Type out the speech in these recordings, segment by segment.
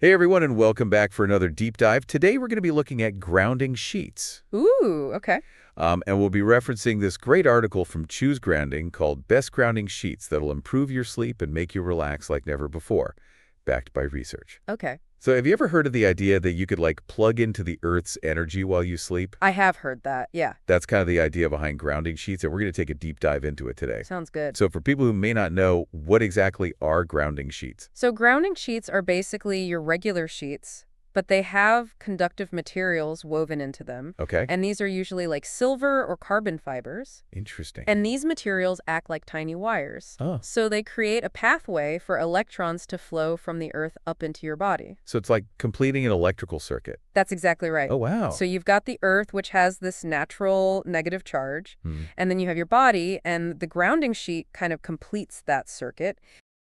Hey everyone, and welcome back for another deep dive. Today we're going to be looking at grounding sheets. Ooh, okay. And we'll be referencing this great article from Choose Grounding called Best Grounding Sheets That'll Improve Your Sleep and Make You Relax Like Never Before, backed by research. Okay. So have you ever heard of the idea that you could plug into the Earth's energy while you sleep? I have heard that, yeah. That's kind of the idea behind grounding sheets, and we're going to take a deep dive into it today. Sounds good. So for people who may not know, what exactly are grounding sheets? So grounding sheets are basically your regular sheets, but they have conductive materials woven into them. Okay. And these are usually like silver or carbon fibers. Interesting. And these materials act like tiny wires. Oh. So they create a pathway for electrons to flow from the Earth up into your body. So it's like completing an electrical circuit. That's exactly right. Oh, wow. So you've got the Earth, which has this natural negative charge, and then you have your body, and the grounding sheet kind of completes that circuit.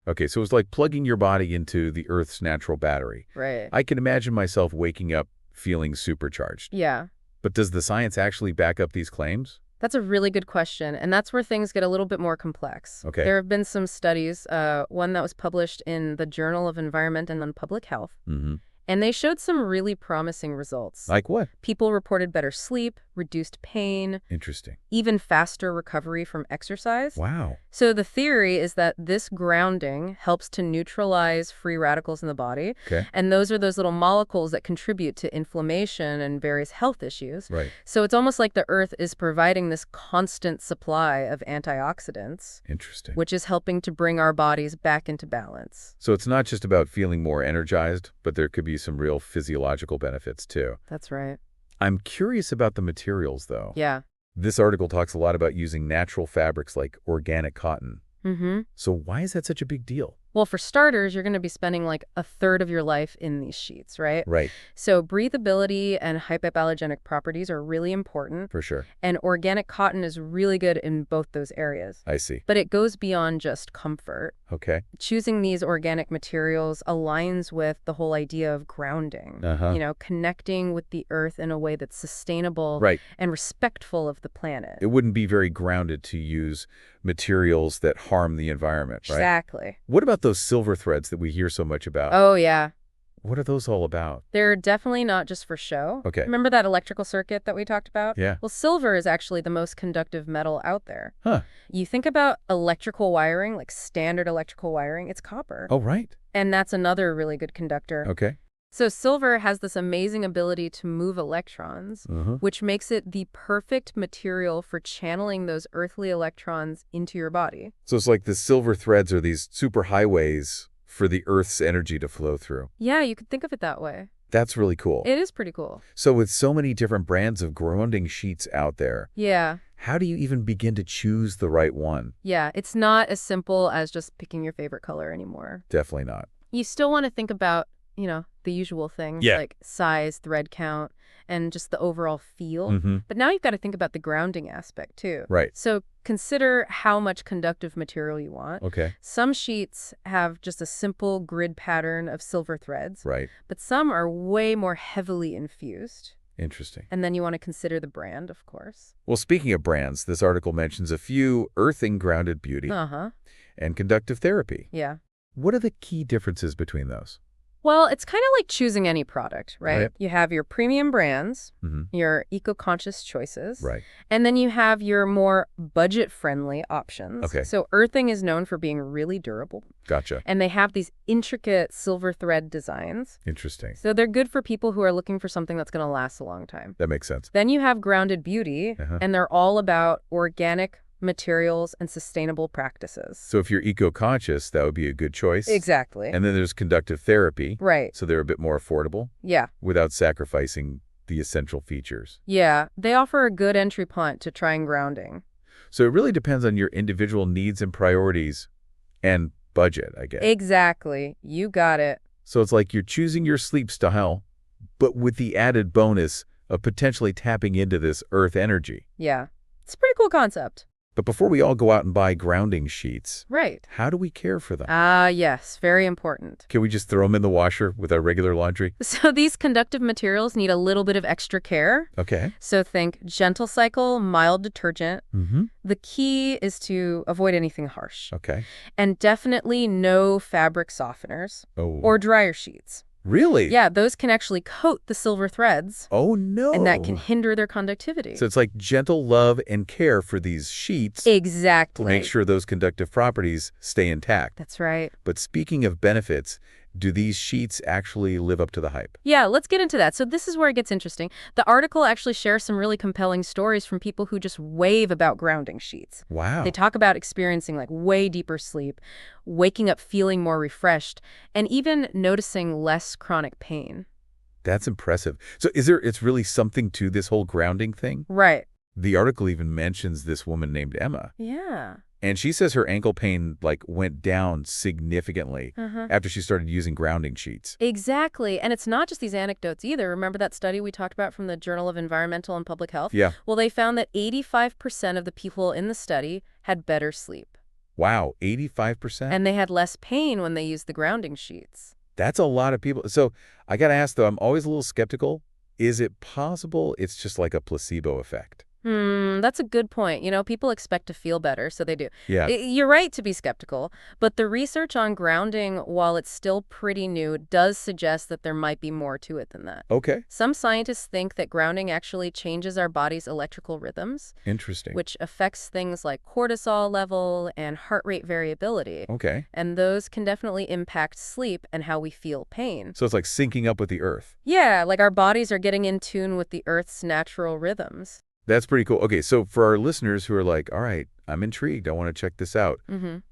Okay, so it's like plugging your body into the Earth's natural battery. Right. I can imagine myself waking up feeling supercharged. Yeah. But does the science actually back up these claims? That's a really good question, and that's where things get a little bit more complex. Okay. There have been some studies, one that was published in the Journal of Environment and Public Health, and they showed some really promising results. Like what? People reported better sleep, reduced pain, Interesting. even faster recovery from exercise. Wow. So the theory is that this grounding helps to neutralize free radicals in the body, Okay. and those are those little molecules that contribute to inflammation and various health issues. Right. So it's almost like the Earth is providing this constant supply of antioxidants, Interesting. which is helping to bring our bodies back into balance. So it's not just about feeling more energized, but there could be some real physiological benefits too. That's right. I'm curious about the materials, though. Yeah. This article talks a lot about using natural fabrics like organic cotton. Mm-hmm. So why is that such a big deal? Well, for starters, you're going to be spending like a third of your life in these sheets, right? Right. So breathability and hypoallergenic properties are really important, For sure. and organic cotton is really good in both those areas. I see. But it goes beyond just comfort. Okay. Choosing these organic materials aligns with the whole idea of grounding, connecting with the Earth in a way that's sustainable Right. and respectful of the planet. It wouldn't be very grounded to use materials that harm the environment, right? Exactly. What about those silver threads that we hear so much about? Oh, yeah. What are those all about? They're definitely not just for show. Okay. Remember that electrical circuit that we talked about? Yeah. Well, silver is actually the most conductive metal out there. Huh. You think about electrical wiring, like standard electrical wiring, it's copper. Oh, right. And that's another really good conductor. Okay. So silver has this amazing ability to move electrons, which makes it the perfect material for channeling those earthly electrons into your body. So it's like the silver threads are these superhighways for the Earth's energy to flow through. Yeah, you could think of it that way. That's really cool. It is pretty cool. So with so many different brands of grounding sheets out there, Yeah. how do you even begin to choose the right one? Yeah, it's not as simple as just picking your favorite color anymore. Definitely not. You still want to think about, the usual things Yeah. like size, thread count, and just the overall feel. But now you've got to think about the grounding aspect too. Right. So consider how much conductive material you want. Okay. Some sheets have just a simple grid pattern of silver threads, Right. but some are way more heavily infused. Interesting. And then you want to consider the brand, of course. Well, speaking of brands, this article mentions a few earthing grounded beauty Uh-huh. and conductive therapy. Yeah. What are the key differences between those? Well, it's kind of like choosing any product, right? Right. You have your premium brands, Mm-hmm. your eco-conscious choices, Right. and then you have your more budget-friendly options. Okay. So earthing is known for being really durable, Gotcha. and they have these intricate silver thread designs. Interesting. So they're good for people who are looking for something that's going to last a long time. That makes sense. Then you have grounded beauty, and they're all about organic materials and sustainable practices. So if you're eco-conscious, that would be a good choice. Exactly. And then there's conductive therapy. Right. So they're a bit more affordable Yeah. without sacrificing the essential features. Yeah. They offer a good entry point to trying grounding. So it really depends on your individual needs and priorities and budget, I guess. Exactly. You got it. So it's like you're choosing your sleep style, but with the added bonus of potentially tapping into this earth energy. Yeah. It's a pretty cool concept. But before we all go out and buy grounding sheets, Right. how do we care for them? Ah, yes. Very important. Can we just throw them in the washer with our regular laundry? So these conductive materials need a little bit of extra care. Okay. So think gentle cycle, mild detergent. Mm-hmm. The key is to avoid anything harsh. Okay. And definitely no fabric softeners Oh. or dryer sheets. Really? Yeah, those can actually coat the silver threads, Oh, no. and that can hinder their conductivity. So it's like gentle love and care for these sheets Exactly. to make sure those conductive properties stay intact. That's right. But speaking of benefits, do these sheets actually live up to the hype? Yeah, let's get into that. So this is where it gets interesting. The article actually shares some really compelling stories from people who just rave about grounding sheets. Wow. They talk about experiencing like way deeper sleep, waking up feeling more refreshed, and even noticing less chronic pain. That's impressive. So it's really something to this whole grounding thing? Right. The article even mentions this woman named Emma. Yeah. And she says her ankle pain went down significantly after she started using grounding sheets. Exactly. And it's not just these anecdotes either. Remember that study we talked about from the Journal of Environmental and Public Health? Yeah. Well, they found that 85% of the people in the study had better sleep. Wow, 85%? And they had less pain when they used the grounding sheets. That's a lot of people. So I got to ask, though, I'm always a little skeptical. Is it possible it's just like a placebo effect? That's a good point. People expect to feel better, so they do. Yeah. You're right to be skeptical, but the research on grounding, while it's still pretty new, does suggest that there might be more to it than that. Okay. Some scientists think that grounding actually changes our body's electrical rhythms, Interesting. which affects things like cortisol level and heart rate variability. Okay. And those can definitely impact sleep and how we feel pain. So it's like syncing up with the earth. Yeah, like our bodies are getting in tune with the Earth's natural rhythms. That's pretty cool. Okay, so for our listeners who are like, all right, I'm intrigued, I want to check this out,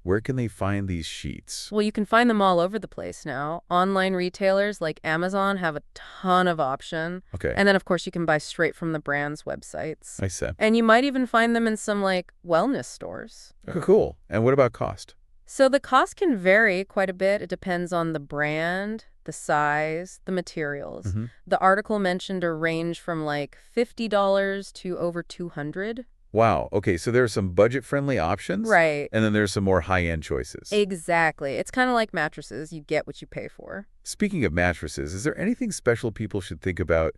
where can they find these sheets? Well, you can find them all over the place now. Online retailers like Amazon have a ton of option. Okay. And then, of course, you can buy straight from the brand's websites. I see. And you might even find them in some, wellness stores. Cool. And what about cost? So the cost can vary quite a bit. It depends on the brand, the size, the materials. The article mentioned a range from $50 to over $200. Wow. Okay, so there are some budget-friendly options? Right. And then there's some more high-end choices. Exactly. It's kind of like mattresses. You get what you pay for. Speaking of mattresses, is there anything special people should think about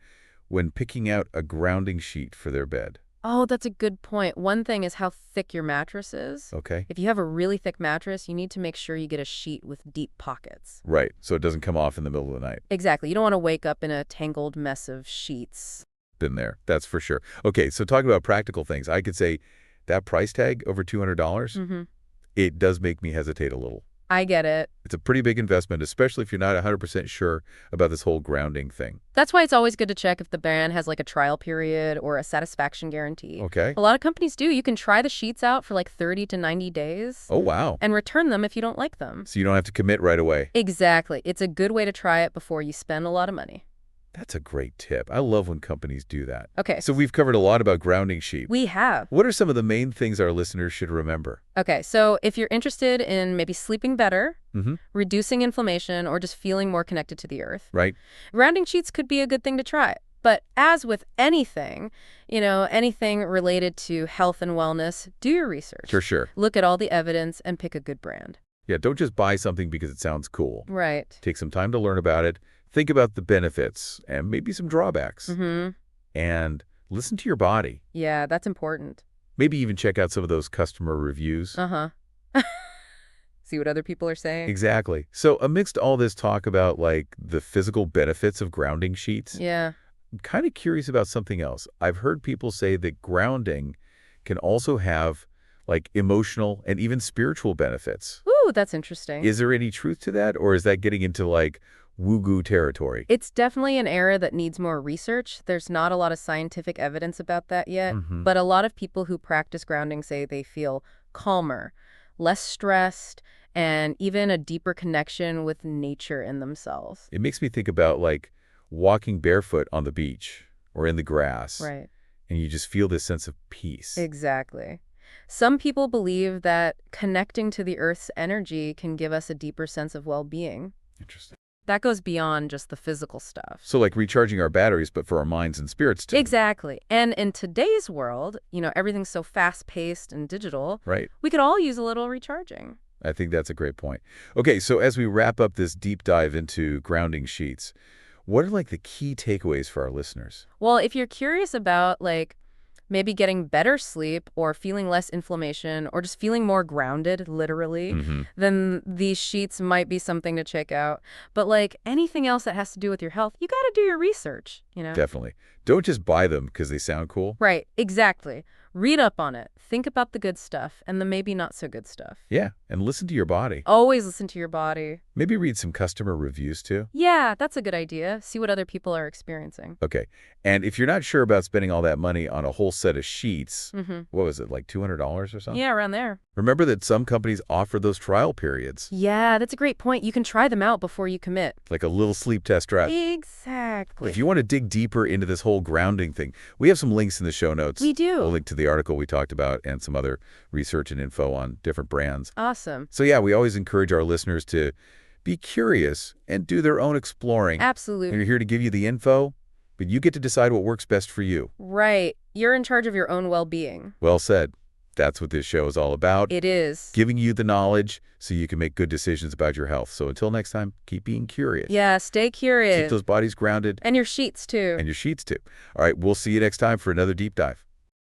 when picking out a grounding sheet for their bed? Oh, that's a good point. One thing is how thick your mattress is. Okay. If you have a really thick mattress, you need to make sure you get a sheet with deep pockets. Right, so it doesn't come off in the middle of the night. Exactly. You don't want to wake up in a tangled mess of sheets. Been there, that's for sure. Okay, so talking about practical things, I could say that price tag, over $200, it does make me hesitate a little. I get it. It's a pretty big investment, especially if you're not 100% sure about this whole grounding thing. That's why it's always good to check if the brand has a trial period or a satisfaction guarantee. Okay. A lot of companies do. You can try the sheets out for 30 to 90 days. Oh, wow. And return them if you don't like them. So you don't have to commit right away. Exactly. It's a good way to try it before you spend a lot of money. That's a great tip. I love when companies do that. Okay. So we've covered a lot about grounding sheets. We have. What are some of the main things our listeners should remember? Okay, so if you're interested in maybe sleeping better, reducing inflammation, or just feeling more connected to the earth, Right. grounding sheets could be a good thing to try. But as with anything, anything related to health and wellness, do your research. Sure. Look at all the evidence and pick a good brand. Yeah, don't just buy something because it sounds cool. Right. Take some time to learn about it, think about the benefits and maybe some drawbacks, and listen to your body. Yeah, that's important. Maybe even check out some of those customer reviews. See what other people are saying? Exactly. So amidst all this talk about the physical benefits of grounding sheets, Yeah. I'm kind of curious about something else. I've heard people say that grounding can also have emotional and even spiritual benefits. Ooh, that's interesting. Is there any truth to that, or is that getting into woo-goo territory? It's definitely an area that needs more research. There's not a lot of scientific evidence about that yet, but a lot of people who practice grounding say they feel calmer, less stressed, and even a deeper connection with nature in themselves. It makes me think about walking barefoot on the beach or in the grass. Right. And you just feel this sense of peace. Exactly. Some people believe that connecting to the Earth's energy can give us a deeper sense of well-being. Interesting. That goes beyond just the physical stuff. So recharging our batteries, but for our minds and spirits too. Exactly. And in today's world, everything's so fast-paced and digital. Right. We could all use a little recharging. I think that's a great point. Okay, so as we wrap up this deep dive into grounding sheets, what are the key takeaways for our listeners? Well, if you're curious about maybe getting better sleep or feeling less inflammation or just feeling more grounded, literally, then these sheets might be something to check out. But like anything else that has to do with your health, you got to do your research, Definitely. Don't just buy them because they sound cool. Right, exactly. Read up on it. Think about the good stuff and the maybe not so good stuff. Yeah, and listen to your body. Always listen to your body. Maybe read some customer reviews too. Yeah, that's a good idea. See what other people are experiencing. Okay. And if you're not sure about spending all that money on a whole set of sheets, what was it, like $200 or something? Yeah, around there. Remember that some companies offer those trial periods. Yeah, that's a great point. You can try them out before you commit. Like a little sleep test drive. Exactly. If you want to dig deeper into this whole grounding thing, we have some links in the show notes. We do. A link to the article we talked about and some other research and info on different brands. Awesome. So yeah, we always encourage our listeners to be curious and do their own exploring. Absolutely. And we're here to give you the info, but you get to decide what works best for you. Right. You're in charge of your own well-being. Well said. That's what this show is all about. It is. Giving you the knowledge so you can make good decisions about your health. So until next time, keep being curious. Yeah, stay curious. Keep those bodies grounded. And your sheets, too. And your sheets, too. All right, we'll see you next time for another deep dive.